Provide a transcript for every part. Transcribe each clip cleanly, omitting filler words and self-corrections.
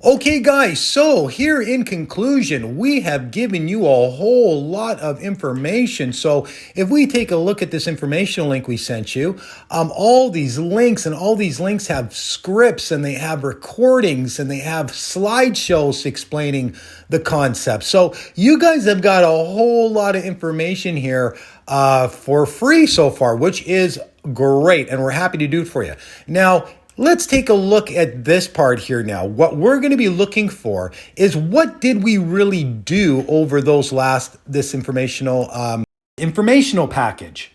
Okay, guys, so here in conclusion, we have given you a whole lot of information. So if we take a look at this informational link we sent you, all these links have scripts and they have recordings and they have slideshows explaining the concept. So you guys have got a whole lot of information here for free so far, which is great. And we're happy to do it for you. Now, let's take a look at this part here now. What we're going to be looking for is what did we really do over this informational package.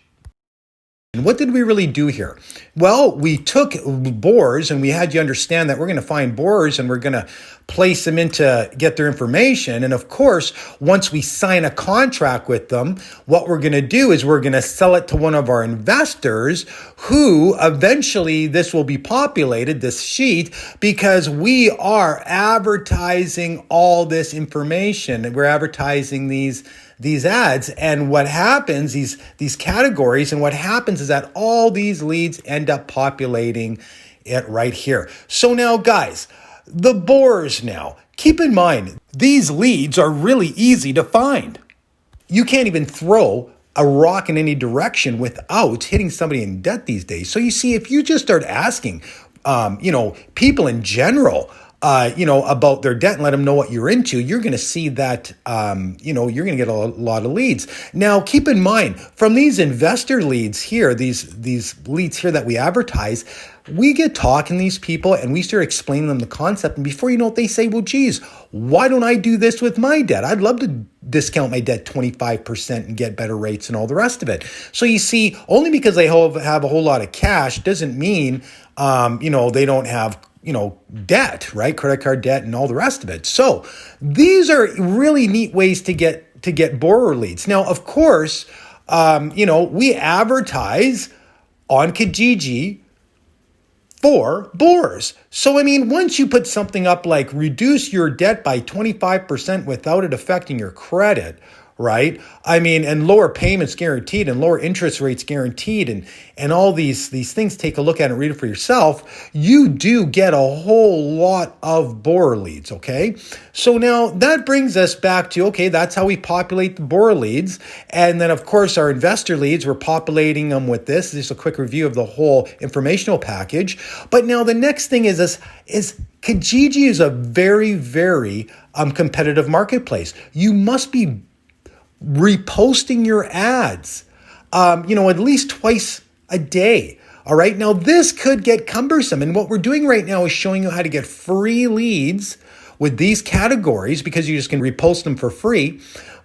And what did we really do here? Well, we took borers and we had you understand that we're going to find borers and we're going to place them in to get their information. And of course, once we sign a contract with them, what we're going to do is we're going to sell it to one of our investors who eventually this will be populated, this sheet, because we are advertising all this information. We're advertising these ads, and what happens, these categories, and what happens is that all these leads end up populating it right here. So now, guys, the borers now, keep in mind, these leads are really easy to find. You can't even throw a rock in any direction without hitting somebody in debt these days. So you see, if you just start asking, people in general, about their debt and let them know what you're into, you're going to see that, you're going to get a lot of leads. Now, keep in mind, from these investor leads here, these leads here that we advertise, we get talking to these people and we start explaining them the concept. And before you know it, they say, well, geez, why don't I do this with my debt? I'd love to discount my debt 25% and get better rates and all the rest of it. So you see, only because they have a whole lot of cash doesn't mean, they don't have debt, right? Credit card debt and all the rest of it. So these are really neat ways to get borrower leads. Now, of course, we advertise on Kijiji for borers. So, once you put something up like reduce your debt by 25% without it affecting your credit, right? And lower payments guaranteed and lower interest rates guaranteed and all these things, take a look at it and read it for yourself. You do get a whole lot of borer leads, okay? So now that brings us back to, okay, that's how we populate the borer leads. And then, of course, our investor leads, we're populating them with this. This is a quick review of the whole informational package. But now the next thing is Kijiji is a very, very competitive marketplace. You must be reposting your ads, at least twice a day. All right. Now, this could get cumbersome. And what we're doing right now is showing you how to get free leads with these categories because you just can repost them for free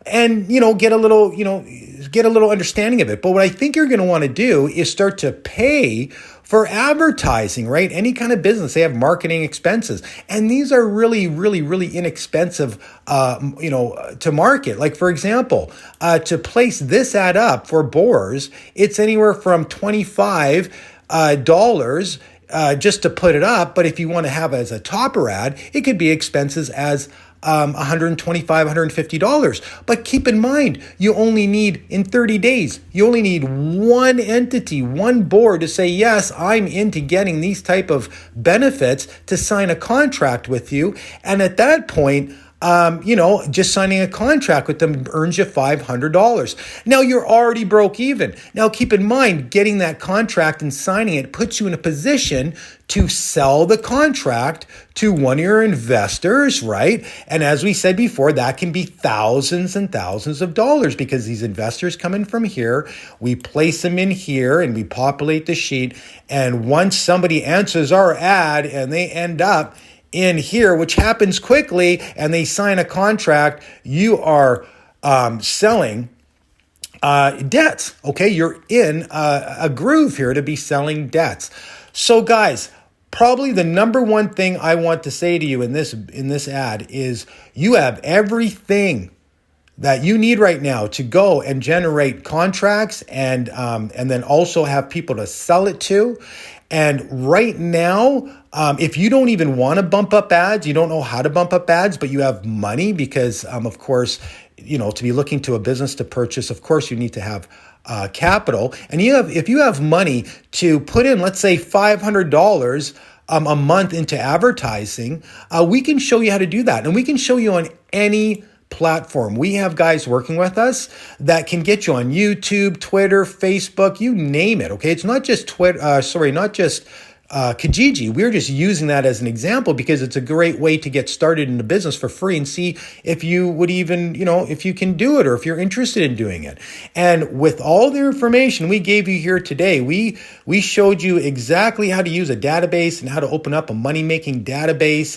and, get a little understanding of it. But what I think you're going to want to do is start to pay for advertising, right? Any kind of business, they have marketing expenses. And these are really, really, really inexpensive, to market. Like, for example, to place this ad up for borers, it's anywhere from $25 just to put it up. But if you want to have it as a topper ad, it could be expenses as $125, $150. But keep in mind, you only need, in 30 days, you only need one entity, one board to say, yes, I'm into getting these type of benefits to sign a contract with you. And at that point, just signing a contract with them earns you $500. Now you're already broke even. Now keep in mind, getting that contract and signing it puts you in a position to sell the contract to one of your investors, right? And as we said before, that can be thousands and thousands of dollars because these investors come in from here, we place them in here and we populate the sheet. And once somebody answers our ad and they end up in here, which happens quickly, and they sign a contract, you are selling debts. Okay, you're in a groove here to be selling debts. So, guys, probably the number one thing I want to say to you in this ad is you have everything that you need right now to go and generate contracts and then also have people to sell it to. And right now, if you don't even want to bump up ads, you don't know how to bump up ads, but you have money because, of course, to be looking to a business to purchase, of course, you need to have capital. And if you have money to put in, let's say $500 a month into advertising, we can show you how to do that. And we can show you on any platform. We have guys working with us that can get you on YouTube, Twitter, Facebook, you name it. Okay. It's not just Kijiji. We're just using that as an example because it's a great way to get started in the business for free and see if you would even, if you can do it or if you're interested in doing it. And with all the information we gave you here today, we showed you exactly how to use a database and how to open up a money-making database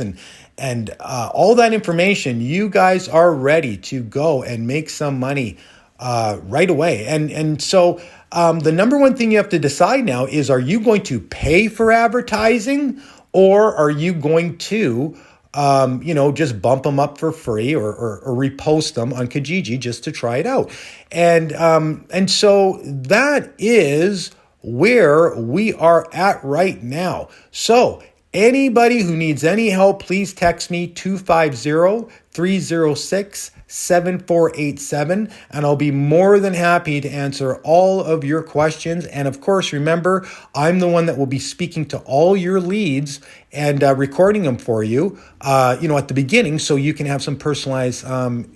and all that information. You guys are ready to go and make some money right away. And so the number one thing you have to decide now is, are you going to pay for advertising or are you going to, just bump them up for free or repost them on Kijiji just to try it out? And so that is where we are at right now. So anybody who needs any help, please text me 250-306-7487, and I'll be more than happy to answer all of your questions. And of course, remember, I'm the one that will be speaking to all your leads and recording them for you, at the beginning, so you can have some personalized,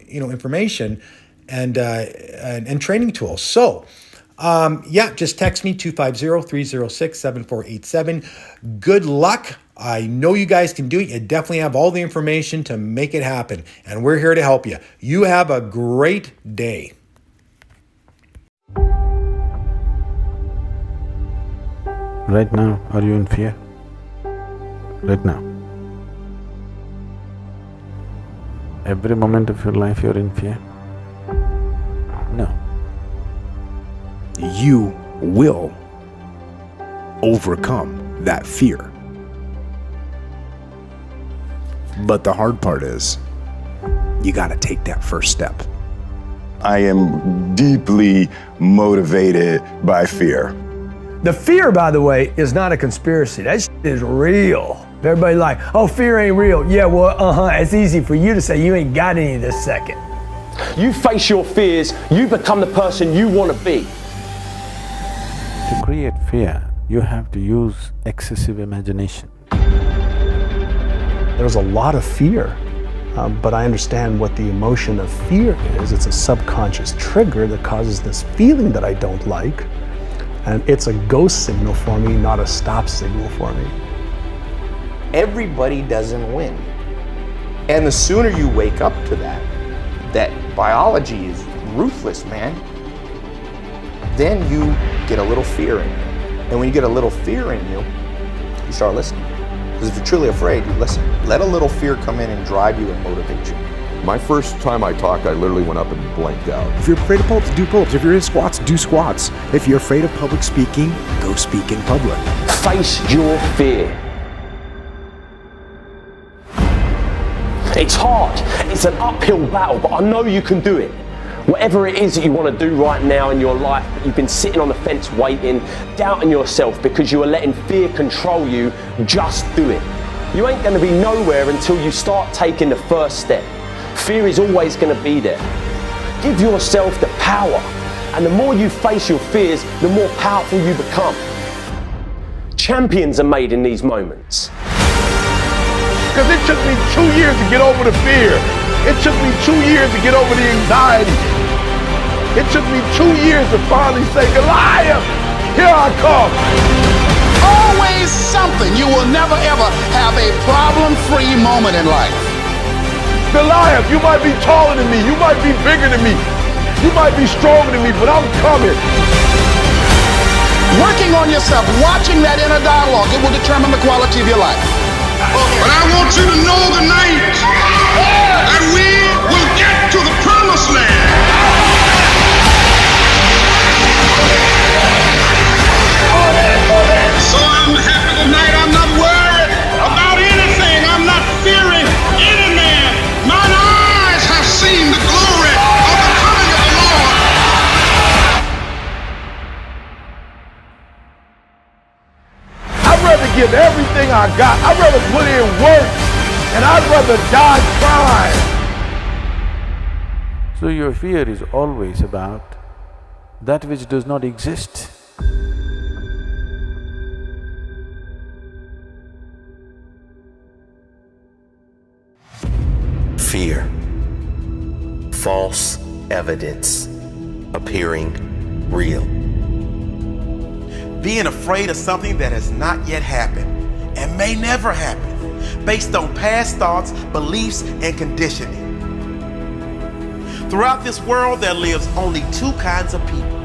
information and training tools. So, just text me 250-306-7487. Good luck. I know you guys can do it. You definitely have all the information to make it happen, and we're here to help you. You have a great day. Right now, are you in fear? Right now. Every moment of your life you're in fear? No. You will overcome that fear. But the hard part is, you gotta take that first step. I am deeply motivated by fear. The fear, by the way, is not a conspiracy. That shit is real. Everybody like, oh, fear ain't real. Yeah, well, it's easy for you to say you ain't got any this second. You face your fears, you become the person you want to be. To create fear, you have to use excessive imagination. There's a lot of fear, but I understand what the emotion of fear is. It's a subconscious trigger that causes this feeling that I don't like, and it's a go signal for me, not a stop signal for me. Everybody doesn't win. And the sooner you wake up to that biology is ruthless, man, then you get a little fear in you. And when you get a little fear in you, you start listening. Because if you're truly afraid, you listen. Let a little fear come in and drive you and motivate you. My first time I talked, I literally went up and blanked out. If you're afraid of pull-ups, do pull-ups. If you're in squats, do squats. If you're afraid of public speaking, go speak in public. Face your fear. It's hard, it's an uphill battle, but I know you can do it. Whatever it is that you want to do right now in your life, but you've been sitting on the fence waiting, doubting yourself because you are letting fear control you, just do it. You ain't going to be nowhere until you start taking the first step. Fear is always going to be there. Give yourself the power, and the more you face your fears, the more powerful you become. Champions are made in these moments. Because it took me 2 years to get over the fear. It took me 2 years to get over the anxiety. It took me 2 years to finally say, Goliath, here I come. Always something. You will never ever have a problem-free moment in life. Goliath, you might be taller than me. You might be bigger than me. You might be stronger than me, but I'm coming. Working on yourself, watching that inner dialogue, it will determine the quality of your life. But I want you to know tonight that we will get to the promised land. So I'm happy tonight. I'm not worried about anything. I'm not fearing any man. Mine eyes have seen the glory of the coming of the Lord. I'd rather give everything I got. I'd rather put in work, and I'd rather die trying. So your fear is always about that which does not exist. Fear. False evidence appearing real. Being afraid of something that has not yet happened and may never happen, based on past thoughts, beliefs, and conditioning. Throughout this world, there lives only two kinds of people.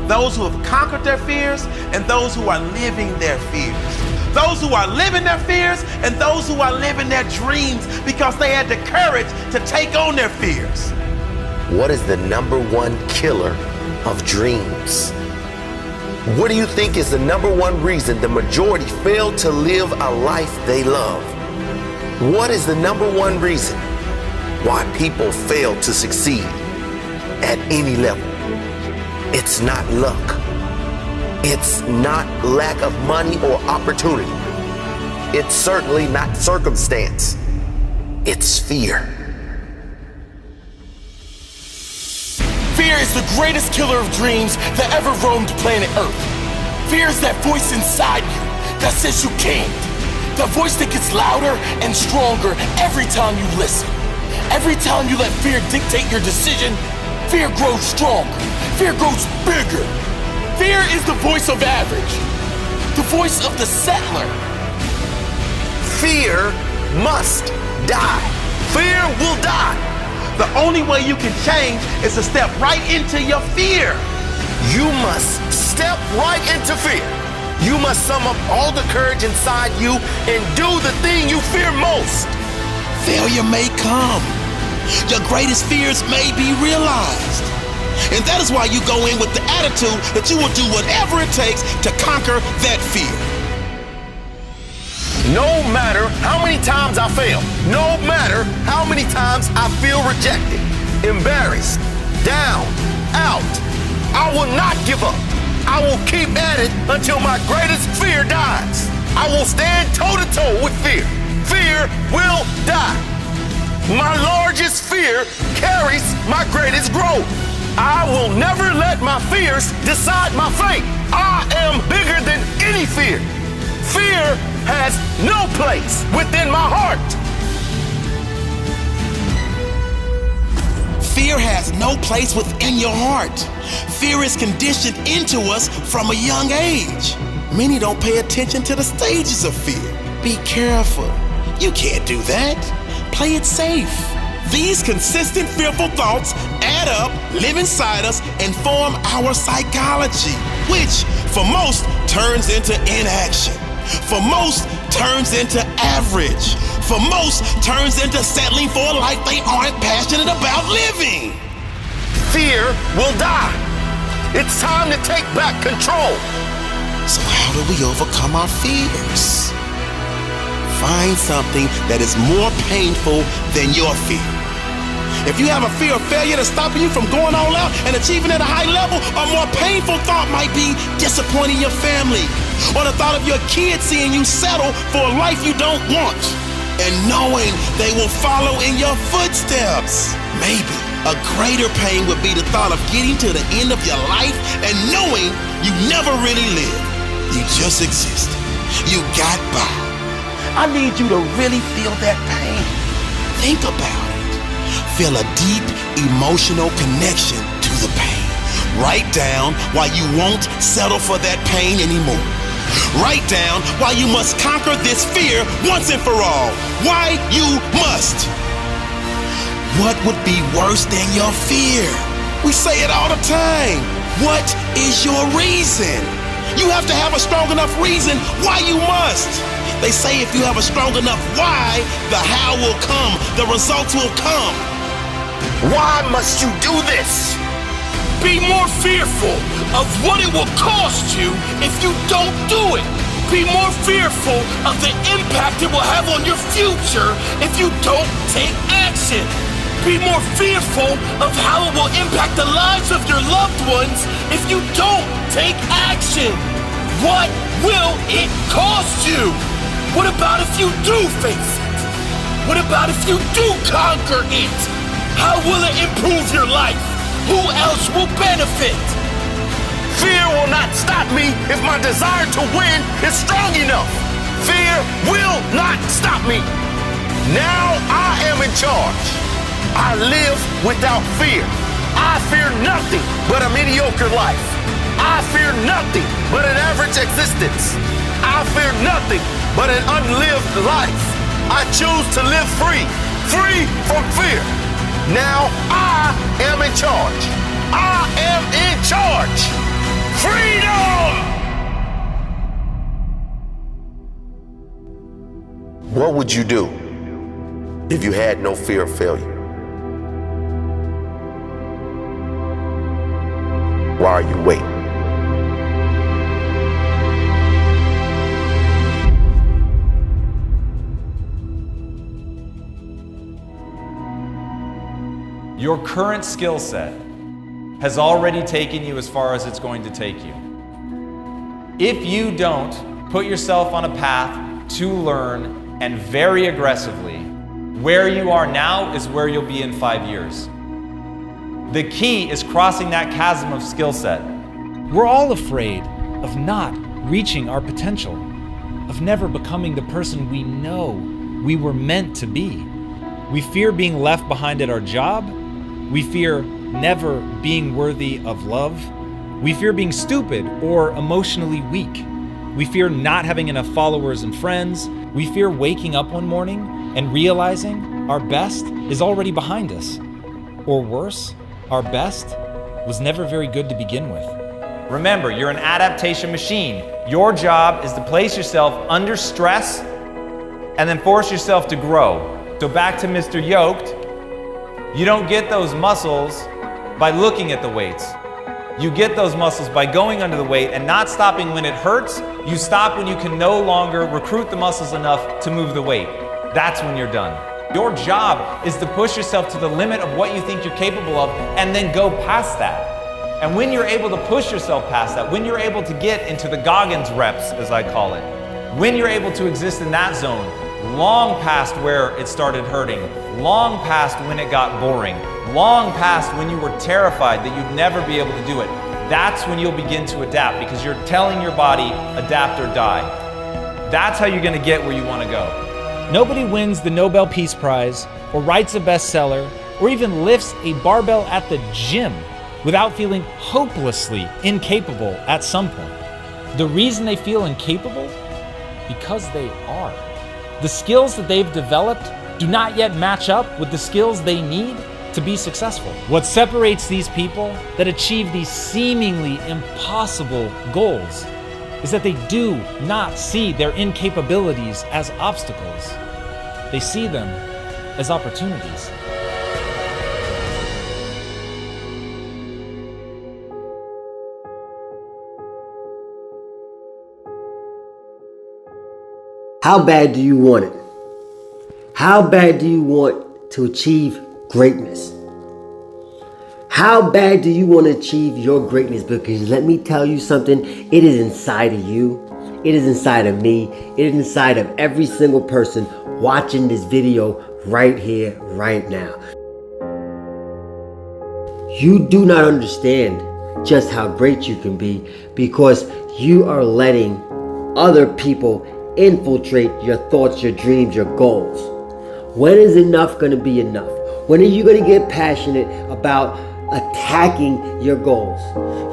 Those who have conquered their fears and those who are living their fears. Those who are living their fears and those who are living their dreams because they had the courage to take on their fears. What is the number one killer of dreams? What do you think is the number one reason the majority fail to live a life they love? What is the number one reason why people fail to succeed at any level? It's not luck. It's not lack of money or opportunity. It's certainly not circumstance. It's fear. Fear is the greatest killer of dreams that ever roamed planet Earth. Fear is that voice inside you that says you can't. The voice that gets louder and stronger every time you listen. Every time you let fear dictate your decision, fear grows stronger. Fear grows bigger. Fear is the voice of average. The voice of the settler. Fear must die. Fear will die. The only way you can change is to step right into your fear. You must step right into fear. You must sum up all the courage inside you and do the thing you fear most. Failure may come. Your greatest fears may be realized. And that is why you go in with the attitude that you will do whatever it takes to conquer that fear. No matter how many times I fail, no matter how many times I feel rejected, embarrassed, down, out, I will not give up. I will keep at it until my greatest fear dies. I will stand toe-to-toe with fear. Fear will die. My largest fear carries my greatest growth. I will never let my fears decide my fate. I am bigger than any fear. Fear has no place within my heart. Fear has no place within your heart. Fear is conditioned into us from a young age. Many don't pay attention to the stages of fear. Be careful. You can't do that. Play it safe. These consistent fearful thoughts add up, live inside us, and form our psychology, which for most turns into inaction. For most turns into average. For most turns into settling for a life they aren't passionate about living. Fear will die. It's time to take back control. So how do we overcome our fears? Find something that is more painful than your fear. If you have a fear of failure that's stopping you from going all out and achieving at a high level, a more painful thought might be disappointing your family, or the thought of your kids seeing you settle for a life you don't want, and knowing they will follow in your footsteps. Maybe a greater pain would be the thought of getting to the end of your life and knowing you never really lived. You just existed. You got by. I need you to really feel that pain. Think about it. Feel a deep emotional connection to the pain. Write down why you won't settle for that pain anymore. Write down why you must conquer this fear once and for all. Why you must. What would be worse than your fear? We say it all the time. What is your reason? You have to have a strong enough reason why you must. They say if you have a strong enough why, the how will come, the results will come. Why must you do this? Be more fearful of what it will cost you if you don't do it. Be more fearful of the impact it will have on your future if you don't take action. Be more fearful of how it will impact the lives of your loved ones if you don't take action. What will it cost you? What about if you do face it? What about if you do conquer it? How will it improve your life? Who else will benefit? Fear will not stop me if my desire to win is strong enough. Fear will not stop me. Now I am in charge. I live without fear. I fear nothing but a mediocre life. I fear nothing but an average existence. I fear nothing but an unlived life. I choose to live free, free from fear. Now I am in charge. I am in charge. Freedom! What would you do if you had no fear of failure? Why are you waiting? Your current skill set has already taken you as far as it's going to take you. If you don't put yourself on a path to learn, and very aggressively, where you are now is where you'll be in 5 years. The key is crossing that chasm of skill set. We're all afraid of not reaching our potential, of never becoming the person we know we were meant to be. We fear being left behind at our job. We fear never being worthy of love. We fear being stupid or emotionally weak. We fear not having enough followers and friends. We fear waking up one morning and realizing our best is already behind us. Or worse, our best was never very good to begin with. Remember, you're an adaptation machine. Your job is to place yourself under stress and then force yourself to grow. So back to Mr. Yoked, you don't get those muscles by looking at the weights. You get those muscles by going under the weight and not stopping when it hurts. You stop when you can no longer recruit the muscles enough to move the weight. That's when you're done. Your job is to push yourself to the limit of what you think you're capable of and then go past that. And when you're able to push yourself past that, when you're able to get into the Goggins reps, as I call it, when you're able to exist in that zone, long past where it started hurting, long past when it got boring, long past when you were terrified that you'd never be able to do it, that's when you'll begin to adapt, because you're telling your body, adapt or die. That's how you're going to get where you want to go. Nobody wins the Nobel Peace Prize, or writes a bestseller, or even lifts a barbell at the gym without feeling hopelessly incapable at some point. The reason they feel incapable? Because they are. The skills that they've developed do not yet match up with the skills they need to be successful. What separates these people that achieve these seemingly impossible goals is that they do not see their incapabilities as obstacles. They see them as opportunities. How bad do you want it? How bad do you want to achieve greatness? How bad do you want to achieve your greatness? Because let me tell you something, it is inside of you. It is inside of me. It is inside of every single person watching this video right here, right now. You do not understand just how great you can be because you are letting other people infiltrate your thoughts, your dreams, your goals. When is enough going to be enough? When are you going to get passionate about attacking your goals?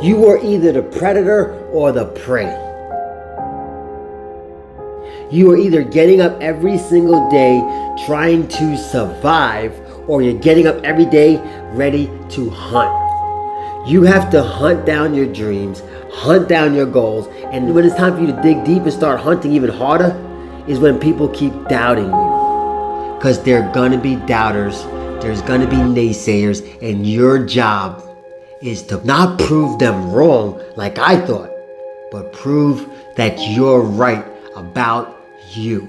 You are either the predator or the prey. You are either getting up every single day trying to survive, or you're getting up every day ready to hunt. You have to hunt down your dreams, hunt down your goals, and when it's time for you to dig deep and start hunting even harder is when people keep doubting you. Because there are gonna be doubters, there's gonna be naysayers, and your job is to not prove them wrong like I thought, but prove that you're right about you.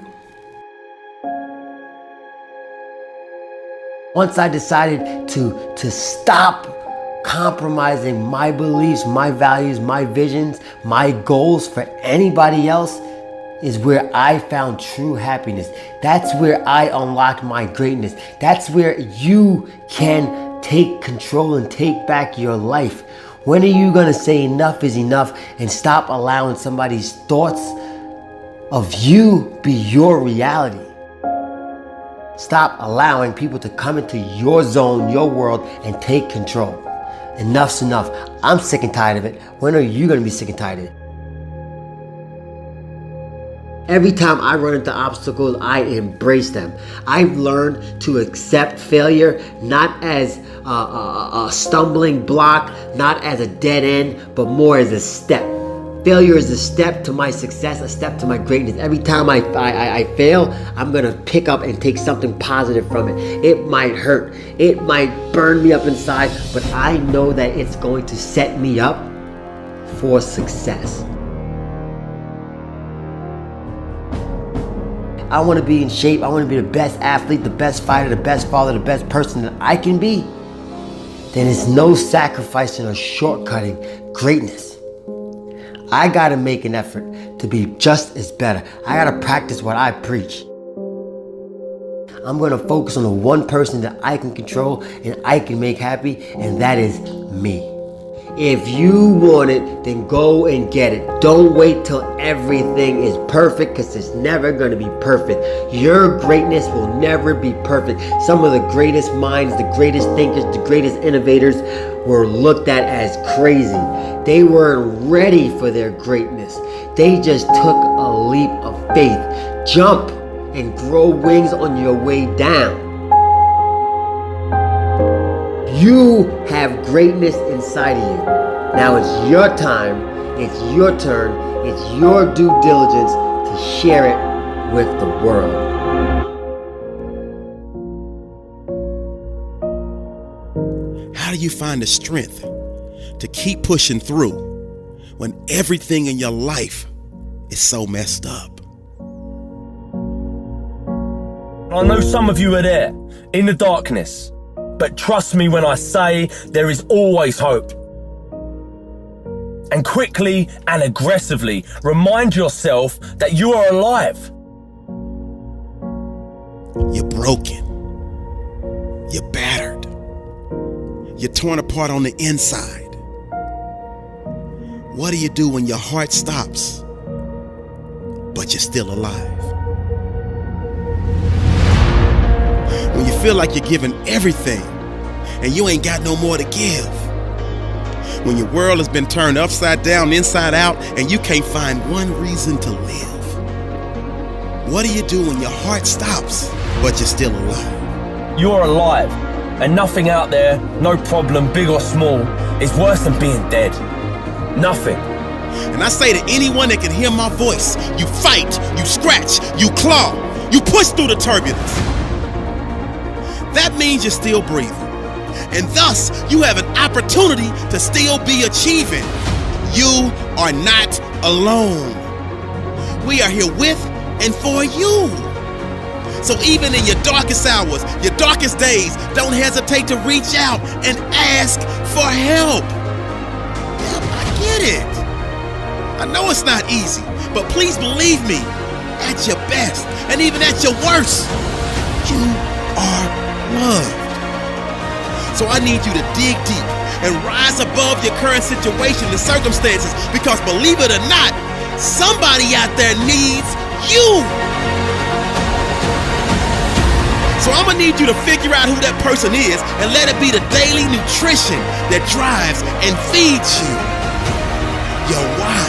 Once I decided to stop compromising my beliefs, my values, my visions, my goals for anybody else, is where I found true happiness. That's where I unlocked my greatness. That's where you can take control and take back your life. When are you gonna say enough is enough and stop allowing somebody's thoughts of you be your reality? Stop allowing people to come into your zone, your world, and take control. Enough's enough. I'm sick and tired of it. When are you going to be sick and tired of it? Every time I run into obstacles, I embrace them. I've learned to accept failure not as a stumbling block, not as a dead end, but more as a step. Failure is a step to my success, a step to my greatness. Every time I fail, I'm going to pick up and take something positive from it. It might hurt. It might burn me up inside, but I know that it's going to set me up for success. I want to be in shape. I want to be the best athlete, the best fighter, the best father, the best person that I can be. Then it's no sacrificing or shortcutting greatness. I gotta make an effort to be just as better. I gotta practice what I preach. I'm gonna focus on the one person that I can control and I can make happy, and that is me. If you want it, then go and get it. Don't wait till everything is perfect, because it's never gonna be perfect. Your greatness will never be perfect. Some of the greatest minds, the greatest thinkers, the greatest innovators were looked at as crazy. They weren't ready for their greatness. They just took a leap of faith. Jump and grow wings on your way down. You have greatness inside of you. Now it's your time, it's your turn, it's your due diligence to share it with the world. How do you find the strength to keep pushing through when everything in your life is so messed up? I know some of you are there, in the darkness. But trust me when I say there is always hope. And quickly and aggressively remind yourself that you are alive. You're broken. You're battered. You're torn apart on the inside. What do you do when your heart stops, but you're still alive? When you feel like you're giving everything and you ain't got no more to give. When your world has been turned upside down, inside out, and you can't find one reason to live. What do you do when your heart stops, but you're still alive? You're alive, and nothing out there, no problem, big or small, is worse than being dead. Nothing. And I say to anyone that can hear my voice, you fight, you scratch, you claw, you push through the turbulence. That means you're still breathing. And thus, you have an opportunity to still be achieving. You are not alone. We are here with and for you. So even in your darkest hours, your darkest days, don't hesitate to reach out and ask for help. Yep, I get it. I know it's not easy, but please believe me, at your best and even at your worst, you are loved. So I need you to dig deep and rise above your current situation and circumstances, because believe it or not, somebody out there needs you. So I'm gonna need you to figure out who that person is and let it be the daily nutrition that drives and feeds you. Your why,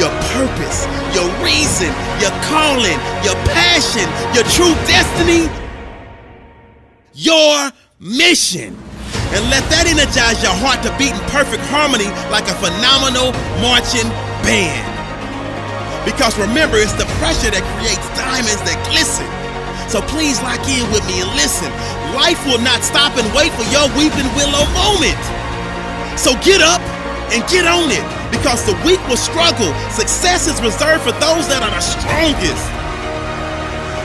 your purpose, your reason, your calling, your passion, your true destiny, your mission. And let that energize your heart to beat in perfect harmony like a phenomenal marching band. Because remember, it's the pressure that creates diamonds that glisten. So please lock in with me and listen. Life will not stop and wait for your weeping willow moment. So get up and get on it, because the weak will struggle. Success is reserved for those that are the strongest.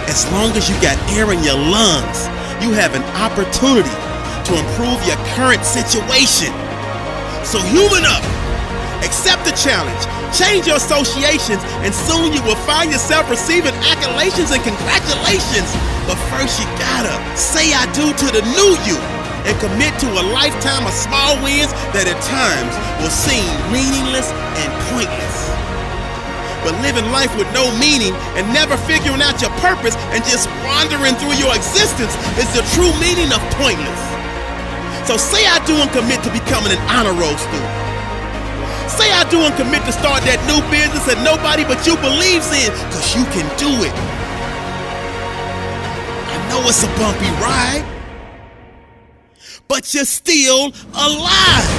As long as you got air in your lungs, you have an opportunity to improve your current situation. So human up, accept the challenge, change your associations, and soon you will find yourself receiving accolations and congratulations. But first you gotta say I do to the new you and commit to a lifetime of small wins that at times will seem meaningless and pointless. but living life with no meaning and never figuring out your purpose and just wandering through your existence is the true meaning of pointless. So say I do and commit to becoming an honor roll student. Say I do and commit to start that new business that nobody but you believes in, because you can do it. I know it's a bumpy ride, but you're still alive.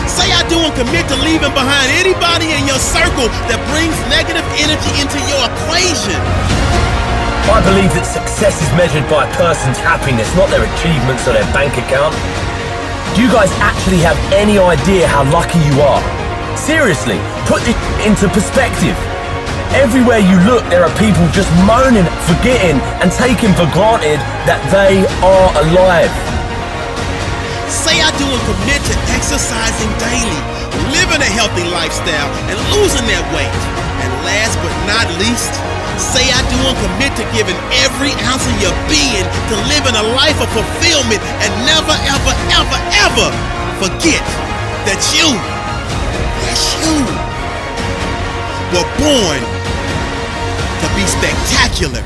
Say I do and commit to leaving behind anybody in your circle that brings negative energy into your equation. I believe that success is measured by a person's happiness, not their achievements or their bank account. Do you guys actually have any idea how lucky you are? Seriously, put this into perspective. Everywhere you look, there are people just moaning, forgetting, and taking for granted that they are alive. Say I do and commit to exercising daily, living a healthy lifestyle, and losing that weight. And last but not least, say I do and commit to giving every ounce of your being to living a life of fulfillment and never, ever, ever, ever forget that you, yes you, were born to be spectacular.